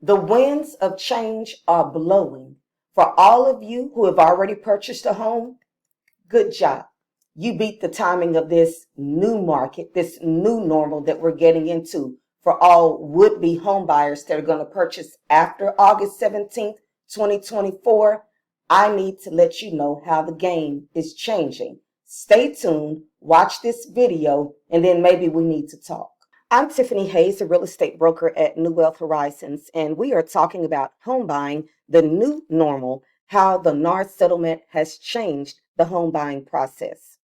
The winds of change are blowing. For all of you who have already purchased a home, good job. You beat the timing of this new market, this new normal that we're getting into for all would-be home buyers that are going to purchase after August 17th, 2024. I need to let you know how the game is changing. Stay tuned, watch this video, and then maybe we need to talk. I'm Tiffany Hayes, a real estate broker at New Wealth Horizons, and we are talking about home buying, the new normal, how the NAR settlement has changed the home buying process.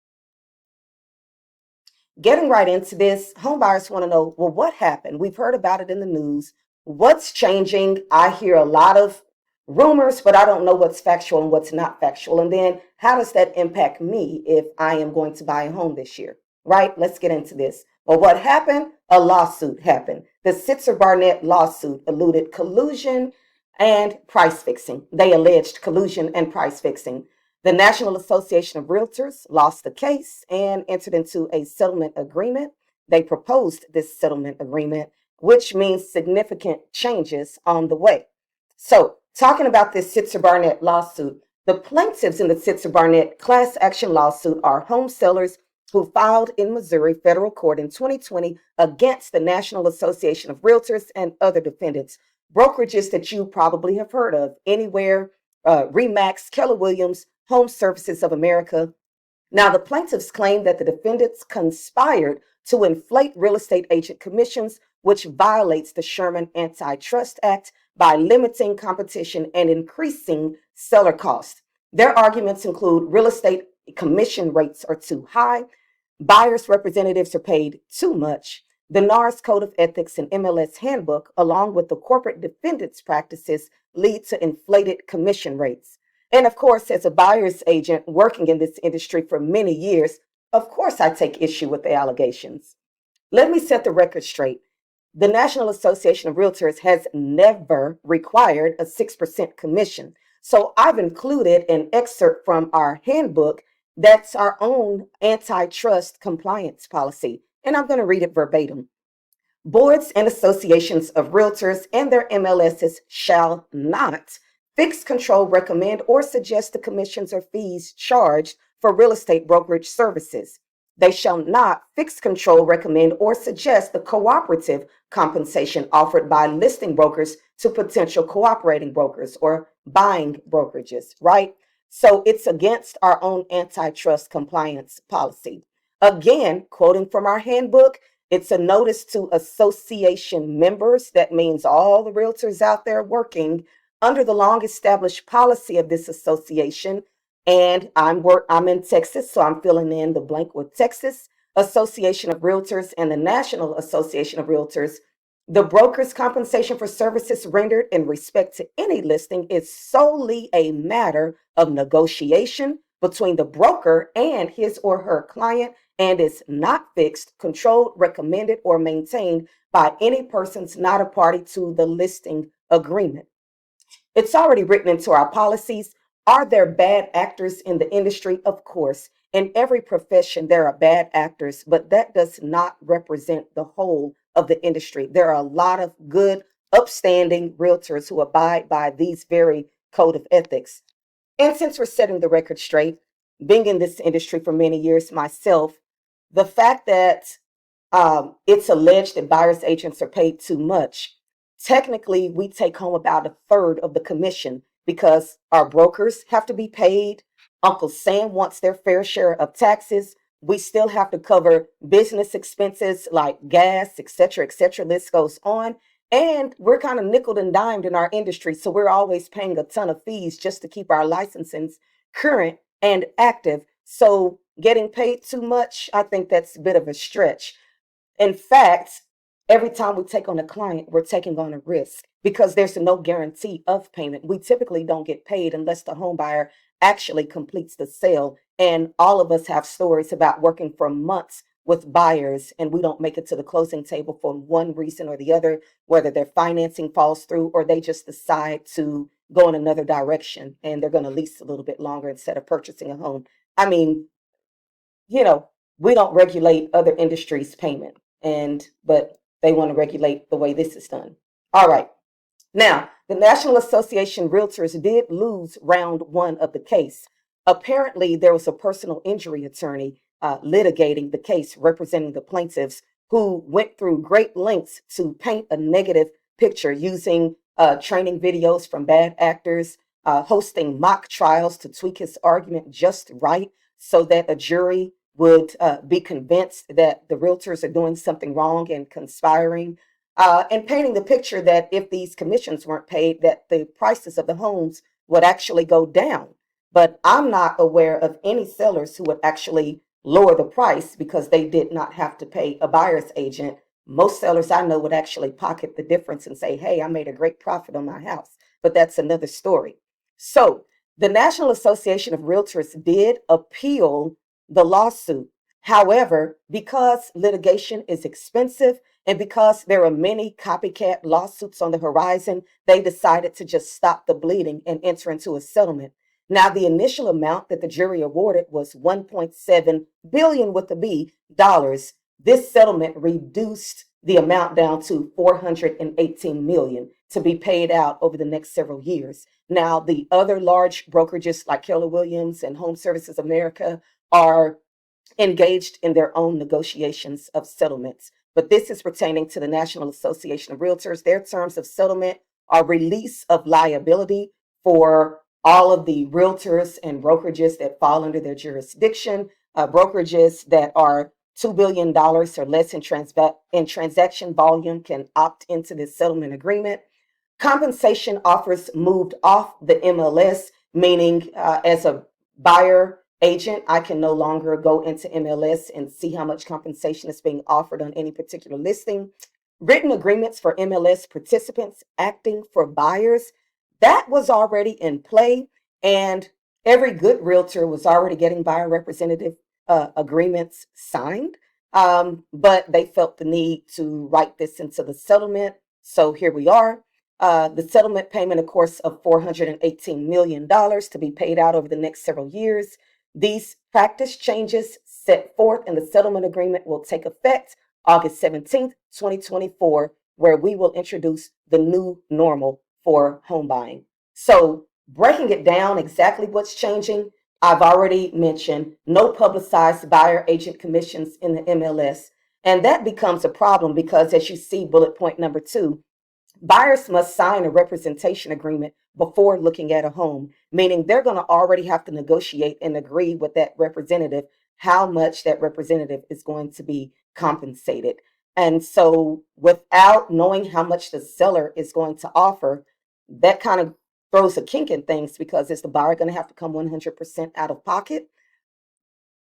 Getting right into this, home buyers want to know, well, what happened? We've heard about it in the news. What's changing? I hear a lot of rumors, but I don't know what's factual and what's not factual. And then how does that impact me if I am going to buy a home this year? Right? Let's get into this. Well, what happened? A lawsuit happened. The Sitzer-Burnett lawsuit alluded collusion and price fixing. They alleged collusion and price fixing. The National Association of Realtors lost the case and entered into a settlement agreement. They proposed this settlement agreement, which means significant changes on the way. So, talking about this Sitzer-Burnett lawsuit, the plaintiffs in the Sitzer-Burnett class action lawsuit are home sellers who filed in Missouri federal court in 2020 against the National Association of Realtors and other defendants. Brokerages that you probably have heard of, Anywhere, Remax, Keller Williams, Home Services of America. Now, the plaintiffs claim that the defendants conspired to inflate real estate agent commissions, which violates the Sherman Antitrust Act by limiting competition and increasing seller costs. Their arguments include real estate commission rates are too high, buyers' representatives are paid too much, the NAR's Code of Ethics and MLS Handbook, along with the corporate defendants' practices, lead to inflated commission rates. And of course, as a buyer's agent working in this industry for many years, of course I take issue with the allegations. Let me set the record straight. The National Association of Realtors has never required a 6% commission. So I've included an excerpt from our handbook that's our own antitrust compliance policy. And I'm going to read it verbatim. Boards and associations of realtors and their MLSs shall not fix, control, recommend, or suggest the commissions or fees charged for real estate brokerage services. They shall not fix, control, recommend, or suggest the cooperative compensation offered by listing brokers to potential cooperating brokers or buying brokerages, right? So it's against our own antitrust compliance policy. Again, quoting from our handbook, it's a notice to association members. That means all the realtors out there working under the long established policy of this association. And I'm in Texas, so I'm filling in the blank with Texas Association of Realtors and the National Association of Realtors. The broker's compensation for services rendered in respect to any listing is solely a matter of negotiation between the broker and his or her client and is not fixed, controlled, recommended, or maintained by any persons not a party to the listing agreement. It's already written into our policies. Are there bad actors in the industry? Of course. In every profession, there are bad actors, but that does not represent the whole of the industry. There are a lot of good, upstanding realtors who abide by these very code of ethics. And since we're setting the record straight, being in this industry for many years myself, the fact that it's alleged that buyer's agents are paid too much, technically we take home about a third of the commission because our brokers have to be paid. Uncle Sam wants their fair share of taxes. We still have to cover business expenses like gas, et cetera, list goes on. And we're kind of nickel and dimed in our industry. So we're always paying a ton of fees just to keep our licenses current and active. So getting paid too much, I think that's a bit of a stretch. In fact, every time we take on a client, we're taking on a risk because there's no guarantee of payment. We typically don't get paid unless the home buyer actually completes the sale. And all of us have stories about working for months with buyers and we don't make it to the closing table for one reason or the other, whether their financing falls through or they just decide to go in another direction and they're going to lease a little bit longer instead of purchasing a home. I mean, we don't regulate other industries' payment, but they want to regulate the way this is done. All right. Now, the National Association of Realtors did lose round one of the case. Apparently, there was a personal injury attorney litigating the case representing the plaintiffs who went through great lengths to paint a negative picture using training videos from bad actors, hosting mock trials to tweak his argument just right so that a jury would be convinced that the realtors are doing something wrong and conspiring, and painting the picture that if these commissions weren't paid, that the prices of the homes would actually go down. But I'm not aware of any sellers who would actually lower the price because they did not have to pay a buyer's agent. Most sellers I know would actually pocket the difference and say, hey, I made a great profit on my house. But that's another story. So the National Association of Realtors did appeal the lawsuit. However, because litigation is expensive and because there are many copycat lawsuits on the horizon, they decided to just stop the bleeding and enter into a settlement. Now, the initial amount that the jury awarded was 1.7 billion with a B dollars. This settlement reduced the amount down to 418 million to be paid out over the next several years. Now, the other large brokerages like Keller Williams and Home Services America are engaged in their own negotiations of settlements. But this is pertaining to the National Association of Realtors. Their terms of settlement are release of liability for all of the realtors and brokerages that fall under their jurisdiction, brokerages that are $2 billion or less in transaction volume can opt into this settlement agreement. Compensation offers moved off the MLS, meaning as a buyer agent, I can no longer go into MLS and see how much compensation is being offered on any particular listing. Written agreements for MLS participants acting for buyers, that was already in play, and every good realtor was already getting buyer representative agreements signed. But they felt the need to write this into the settlement. So here we are. The settlement payment, of course, of $418 million to be paid out over the next several years. These practice changes set forth in the settlement agreement will take effect August 17th, 2024, where we will introduce the new normal for home buying. So, breaking it down exactly what's changing, I've already mentioned no publicized buyer agent commissions in the MLS. And that becomes a problem because, as you see, bullet point number 2, buyers must sign a representation agreement before looking at a home, meaning they're going to already have to negotiate and agree with that representative how much that representative is going to be compensated. And so, without knowing how much the seller is going to offer, that kind of throws a kink in things because is the buyer going to have to come 100% out of pocket?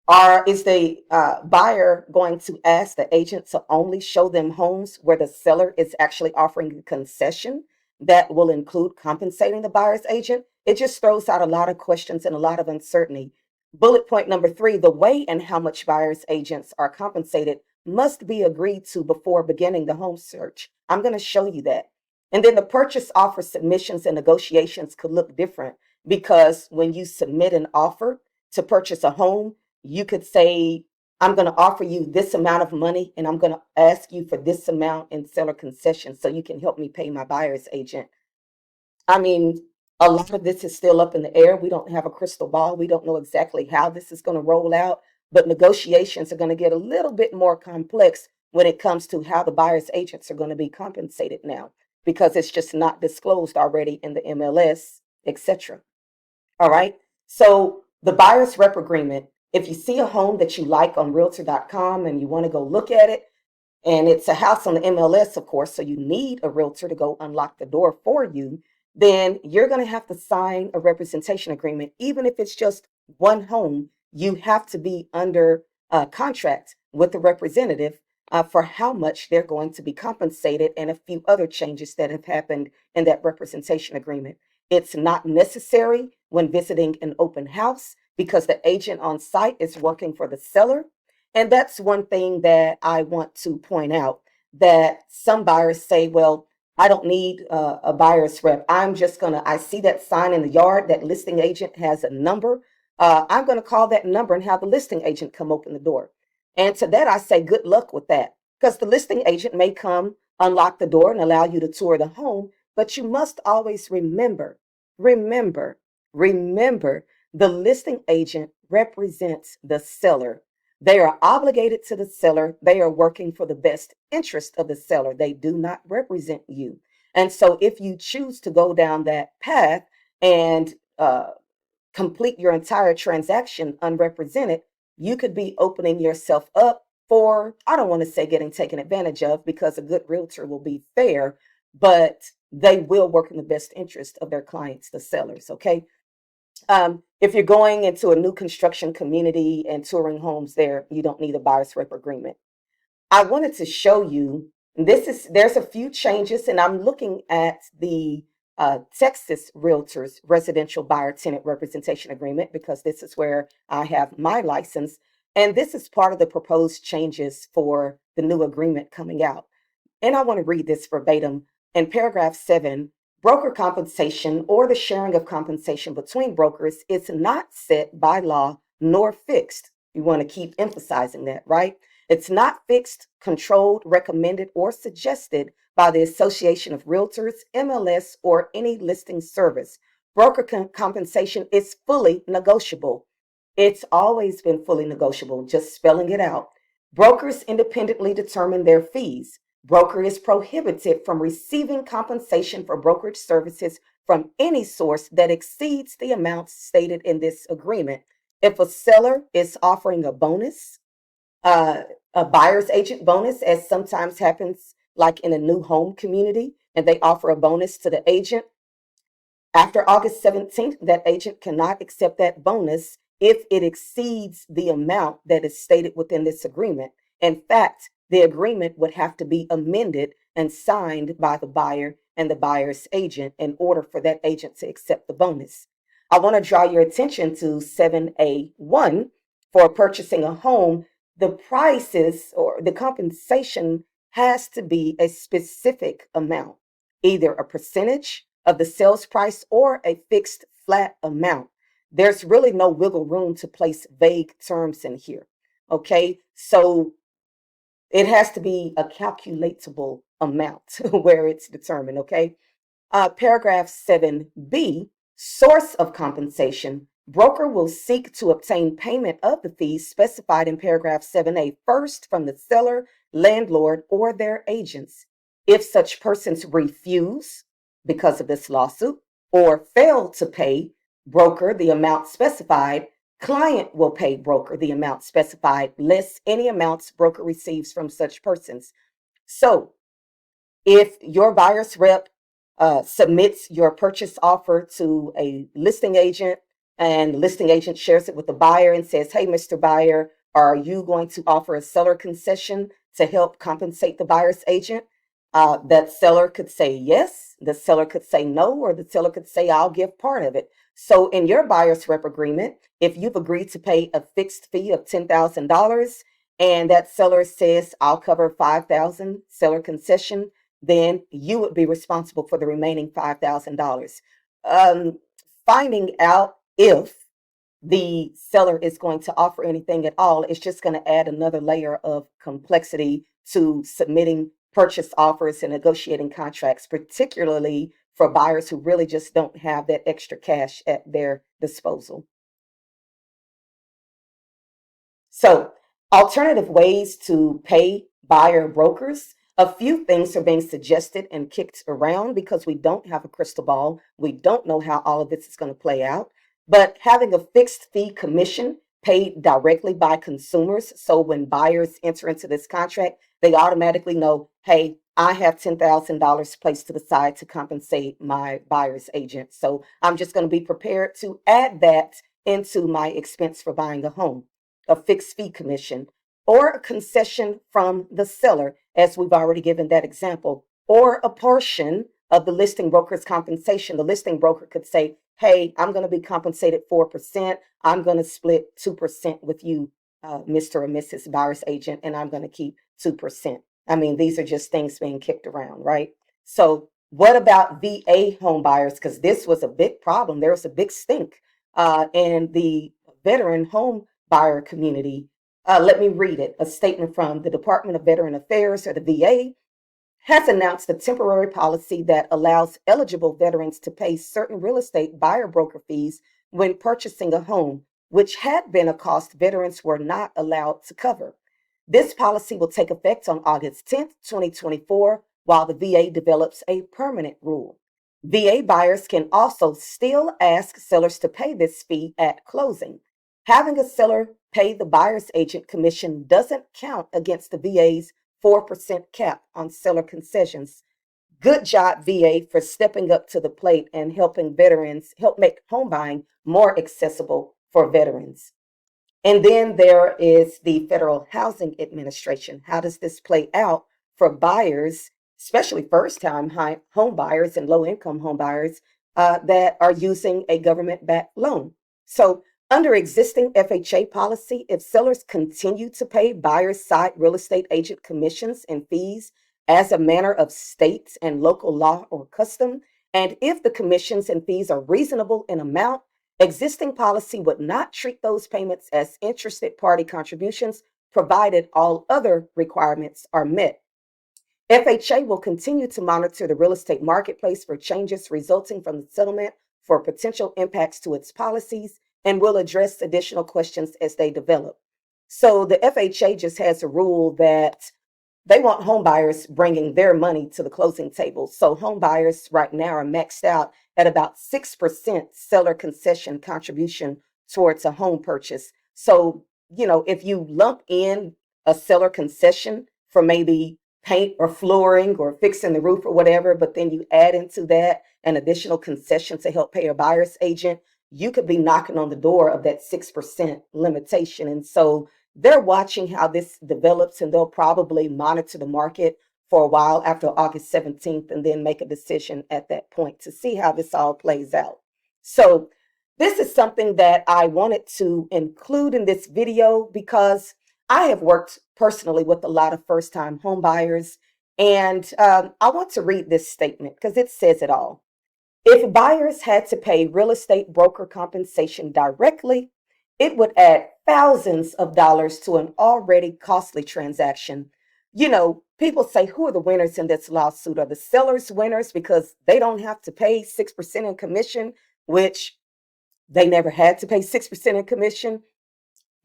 Or is the buyer going to ask the agent to only show them homes where the seller is actually offering a concession that will include compensating the buyer's agent? It just throws out a lot of questions and a lot of uncertainty. Bullet point number 3, the way and how much buyer's agents are compensated must be agreed to before beginning the home search. I'm going to show you that. And then the purchase offer submissions and negotiations could look different because when you submit an offer to purchase a home, you could say, I'm going to offer you this amount of money and I'm going to ask you for this amount in seller concessions so you can help me pay my buyer's agent. I mean, a lot of this is still up in the air. We don't have a crystal ball. We don't know exactly how this is going to roll out, but negotiations are going to get a little bit more complex when it comes to how the buyer's agents are going to be compensated now because it's just not disclosed already in the MLS, etc. All right. So the buyer's rep agreement, if you see a home that you like on realtor.com and you want to go look at it, and it's a house on the MLS, of course, so you need a realtor to go unlock the door for you, then you're going to have to sign a representation agreement. Even if it's just one home, you have to be under contract with the representative for how much they're going to be compensated and a few other changes that have happened in that representation agreement. It's not necessary when visiting an open house because the agent on site is working for the seller. And that's one thing that I want to point out, that some buyers say, well, I don't need a buyer's rep. I see that sign in the yard, that listing agent has a number. I'm going to call that number and have the listing agent come open the door. And to that, I say good luck with that because the listing agent may come, unlock the door and allow you to tour the home, But you must always remember, remember, the listing agent represents the seller. They are obligated to the seller. They are working for the best interest of the seller. They do not represent you. And so if you choose to go down that path and complete your entire transaction unrepresented, you could be opening yourself up for, I don't want to say getting taken advantage of, because a good realtor will be fair, but they will work in the best interest of their clients, the sellers. Okay. If you're going into a new construction community and touring homes there, you don't need a buyer's rep agreement. I wanted to show you, there's a few changes, and I'm looking at the Texas Realtors Residential Buyer Tenant Representation Agreement because this is where I have my license. And this is part of the proposed changes for the new agreement coming out. And I want to read this verbatim. In paragraph 7, broker compensation or the sharing of compensation between brokers is not set by law nor fixed. You want to keep emphasizing that, right? It's not fixed, controlled, recommended, or suggested by the Association of Realtors, MLS, or any listing service. Broker compensation is fully negotiable. It's always been fully negotiable, just spelling it out. Brokers independently determine their fees. Broker is prohibited from receiving compensation for brokerage services from any source that exceeds the amounts stated in this agreement. If a seller is offering a bonus, a buyer's agent bonus, as sometimes happens like in a new home community, and they offer a bonus to the agent, after August 17th, that agent cannot accept that bonus if it exceeds the amount that is stated within this agreement. In fact, the agreement would have to be amended and signed by the buyer and the buyer's agent in order for that agent to accept the bonus. I want to draw your attention to 7A1 for purchasing a home. The prices or the compensation has to be a specific amount, either a percentage of the sales price or a fixed flat amount. There's really no wiggle room to place vague terms in here. Okay, so it has to be a calculatable amount where it's determined. Okay, paragraph 7B, source of compensation. Broker will seek to obtain payment of the fees specified in paragraph 7A first from the seller, landlord, or their agents. If such persons refuse because of this lawsuit or fail to pay broker the amount specified, client will pay broker the amount specified, less any amounts broker receives from such persons. So if your buyer's rep submits your purchase offer to a listing agent, and the listing agent shares it with the buyer and says, hey, Mr. Buyer, are you going to offer a seller concession to help compensate the buyer's agent? That seller could say yes, the seller could say no, or the seller could say, I'll give part of it. So in your buyer's rep agreement, if you've agreed to pay a fixed fee of $10,000 and that seller says, I'll cover $5,000 seller concession, then you would be responsible for the remaining $5,000. Finding out if the seller is going to offer anything at all is just going to add another layer of complexity to submitting purchase offers and negotiating contracts, particularly for buyers who really just don't have that extra cash at their disposal. So, alternative ways to pay buyer brokers. A few things are being suggested and kicked around because we don't have a crystal ball. We don't know how all of this is going to play out. But having a fixed fee commission paid directly by consumers. So when buyers enter into this contract, they automatically know, hey, I have $10,000 placed to the side to compensate my buyer's agent. So I'm just going to be prepared to add that into my expense for buying a home. A fixed fee commission or a concession from the seller, as we've already given that example, or a portion of the listing broker's compensation. The listing broker could say, hey, I'm going to be compensated 4%. I'm going to split 2% with you, Mr. or Mrs. Buyer's agent, and I'm going to keep 2%. I mean, these are just things being kicked around, right? So what about VA home buyers? Because this was a big problem. There was a big stink in the veteran home buyer community. Let me read it. A statement from the Department of Veteran Affairs, or the VA. has announced a temporary policy that allows eligible veterans to pay certain real estate buyer broker fees when purchasing a home, which had been a cost veterans were not allowed to cover. This policy will take effect on August 10th, 2024, while the VA develops a permanent rule. VA buyers can also still ask sellers to pay this fee at closing. Having a seller pay the buyer's agent commission doesn't count against the VA's 4% cap on seller concessions. Good job, VA, for stepping up to the plate and helping veterans help make home buying more accessible for veterans. And then there is the Federal Housing Administration. How does this play out for buyers, especially first time home buyers and low income home buyers that are using a government backed loan? So, under existing FHA policy, if sellers continue to pay buyers' side real estate agent commissions and fees as a matter of state and local law or custom, and if the commissions and fees are reasonable in amount, existing policy would not treat those payments as interested party contributions, provided all other requirements are met. FHA will continue to monitor the real estate marketplace for changes resulting from the settlement for potential impacts to its policies and will address additional questions as they develop. So the FHA just has a rule that they want home buyers bringing their money to the closing table. So home buyers right now are maxed out at about 6% seller concession contribution towards a home purchase. So, if you lump in a seller concession for maybe paint or flooring or fixing the roof or whatever, but then you add into that an additional concession to help pay a buyer's agent, you could be knocking on the door of that 6% limitation. And so they're watching how this develops, and they'll probably monitor the market for a while after August 17th and then make a decision at that point to see how this all plays out. So this is something that I wanted to include in this video because I have worked personally with a lot of first-time home buyers, and I want to read this statement because it says it all. If buyers had to pay real estate broker compensation directly, it would add thousands of dollars to an already costly transaction. People say, who are the winners in this lawsuit? Are the sellers winners because they don't have to pay 6% in commission, which they never had to pay 6% in commission?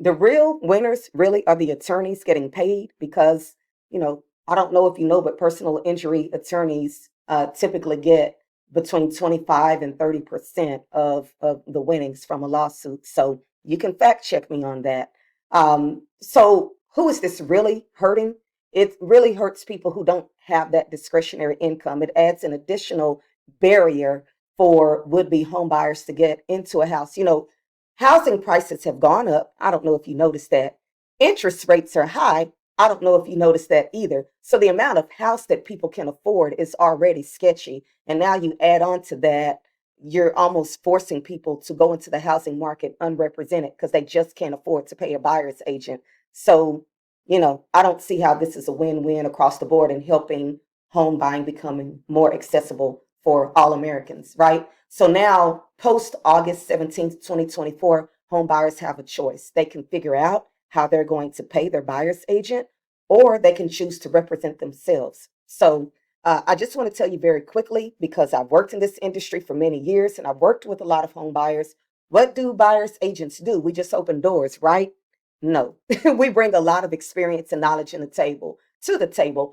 The real winners really are the attorneys getting paid because, I don't know if you know, but personal injury attorneys typically get between 25 and 30% of the winnings from a lawsuit. So you can fact check me on that. So who is this really hurting? It really hurts people who don't have that discretionary income. It adds an additional barrier for would-be home buyers to get into a house. Housing prices have gone up. I don't know if you noticed that. Interest rates are high. I don't know if you noticed that either. So the amount of house that people can afford is already sketchy. And now you add on to that, you're almost forcing people to go into the housing market unrepresented because they just can't afford to pay a buyer's agent. So, I don't see how this is a win-win across the board in helping home buying becoming more accessible for all Americans, right? So now, post August 17th, 2024, home buyers have a choice. They can figure out how they're going to pay their buyer's agent, or they can choose to represent themselves. So I just want to tell you very quickly, because I've worked in this industry for many years and I've worked with a lot of home buyers. What do buyer's agents do? We just open doors, right? No, we bring a lot of experience and knowledge to the table.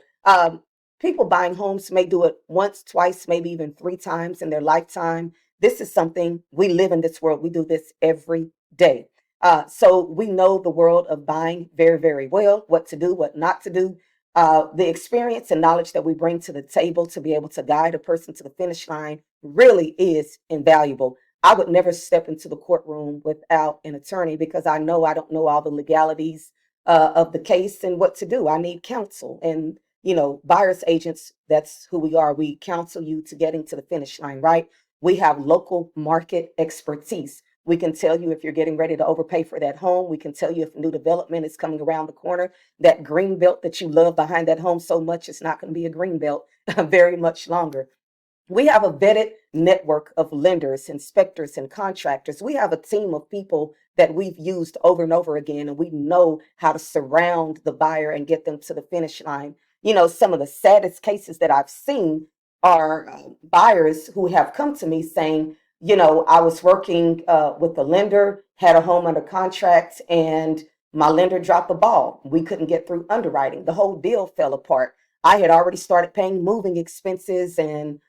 People buying homes may do it once, twice, maybe even 3 times in their lifetime. This is something we live in this world. We do this every day. So we know the world of buying very, very well, what to do, what not to do. The experience and knowledge that we bring to the table to be able to guide a person to the finish line really is invaluable. I would never step into the courtroom without an attorney because I know I don't know all the legalities of the case and what to do. I need counsel. And, buyer's agents, that's who we are. We counsel you to getting to the finish line, right? We have local market expertise. We can tell you if you're getting ready to overpay for that home. We can tell you if new development is coming around the corner. That green belt that you love behind that home so much, it's not going to be a green belt very much longer. We have a vetted network of lenders, inspectors, and contractors. We have a team of people that we've used over and over again, and we know how to surround the buyer and get them to the finish line. some of the saddest cases that I've seen are buyers who have come to me saying, I was working with the lender, had a home under contract, and my lender dropped the ball. We couldn't get through underwriting. The whole deal fell apart. I had already started paying moving expenses and,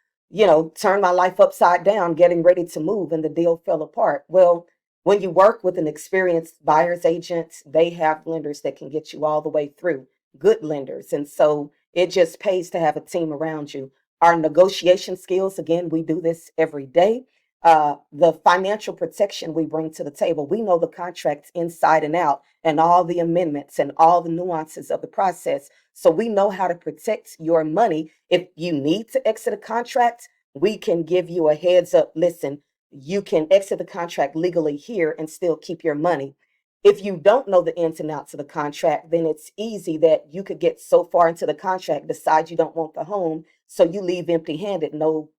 turned my life upside down, getting ready to move, and the deal fell apart. Well, when you work with an experienced buyer's agent, they have lenders that can get you all the way through, good lenders. And so it just pays to have a team around you. Our negotiation skills, again, we do this every day. The financial protection we bring to the table, we know the contracts inside and out and all the amendments and all the nuances of the process. So we know how to protect your money. If you need to exit a contract, we can give you a heads up. Listen, you can exit the contract legally here and still keep your money. If you don't know the ins and outs of the contract, then it's easy that you could get so far into the contract, decide you don't want the home, so you leave empty-handed, no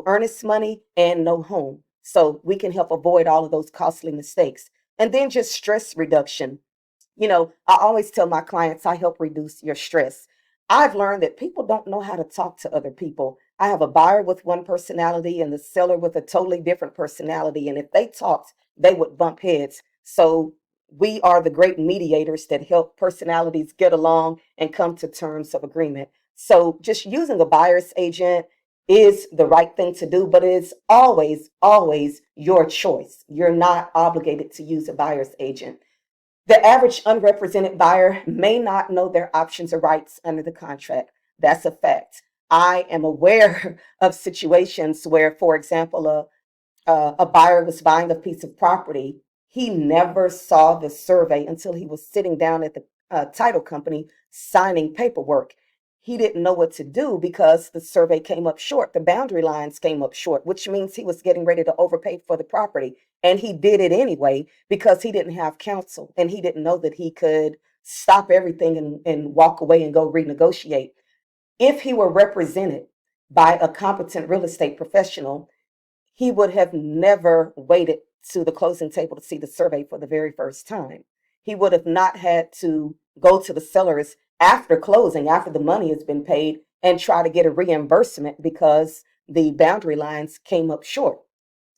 earnest money and no home. So we can help avoid all of those costly mistakes. And then just stress reduction. I always tell my clients I help reduce your stress. I've learned that people don't know how to talk to other people. I have a buyer with one personality and the seller with a totally different personality. And if they talked, they would bump heads. So we are the great mediators that help personalities get along and come to terms of agreement. So just using a buyer's agent is the right thing to do, but it is always, always your choice. You're not obligated to use a buyer's agent. The average unrepresented buyer may not know their options or rights under the contract. That's a fact. I am aware of situations where, for example, a buyer was buying a piece of property. He never saw the survey until he was sitting down at the title company signing paperwork. He didn't know what to do because the survey came up short. The boundary lines came up short, which means he was getting ready to overpay for the property. And he did it anyway because he didn't have counsel and he didn't know that he could stop everything and walk away and go renegotiate. If he were represented by a competent real estate professional, he would have never waited to the closing table to see the survey for the very first time. He would have not had to go to the sellers after closing, after the money has been paid, and try to get a reimbursement because the boundary lines came up short.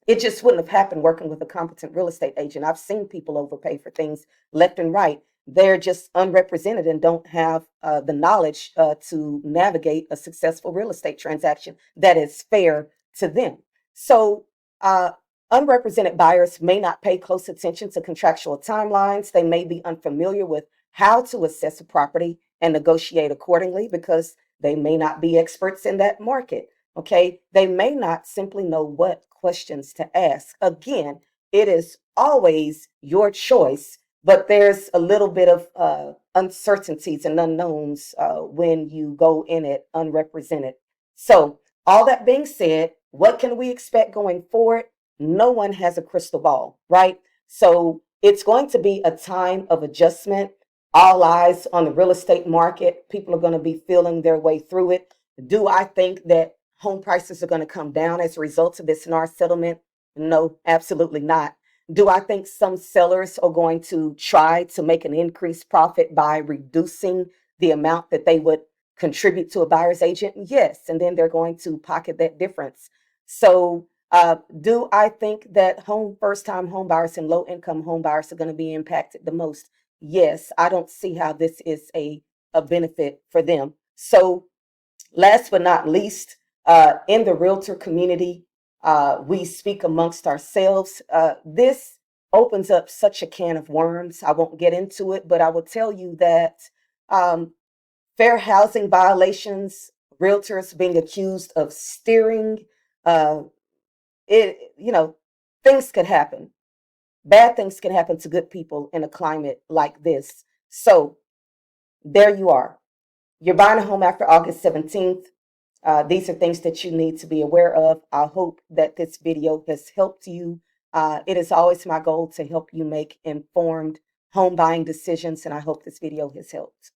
It just wouldn't have happened working with a competent real estate agent. I've seen people overpay for things left and right. They're just unrepresented and don't have the knowledge to navigate a successful real estate transaction that is fair to them. So, uh, unrepresented buyers may not pay close attention to contractual timelines. They may be unfamiliar with how to assess a property and negotiate accordingly because they may not be experts in that market. Okay, they may not simply know what questions to ask. Again, it is always your choice, but there's a little bit of uncertainties and unknowns when you go in it unrepresented. So, all that being said, what can we expect going forward? No one has a crystal ball, right? So, it's going to be a time of adjustment. All eyes on the real estate market. People are going to be feeling their way through it. Do I think that home prices are going to come down as a result of this NAR settlement? No, absolutely not. Do I think some sellers are going to try to make an increased profit by reducing the amount that they would contribute to a buyer's agent? Yes, and then they're going to pocket that difference. So, do I think that first-time home buyers and low-income home buyers are going to be impacted the most? Yes, I don't see how this is a benefit for them. So, last but not least, in the realtor community, we speak amongst ourselves. This opens up such a can of worms. I won't get into it, but I will tell you that um, fair housing violations, realtors being accused of steering, uh, it, things could happen. Bad things can happen to good people in a climate like this. So there you are. You're buying a home after August 17th. These are things that you need to be aware of. I hope that this video has helped you. It is always my goal to help you make informed home buying decisions, and I hope this video has helped.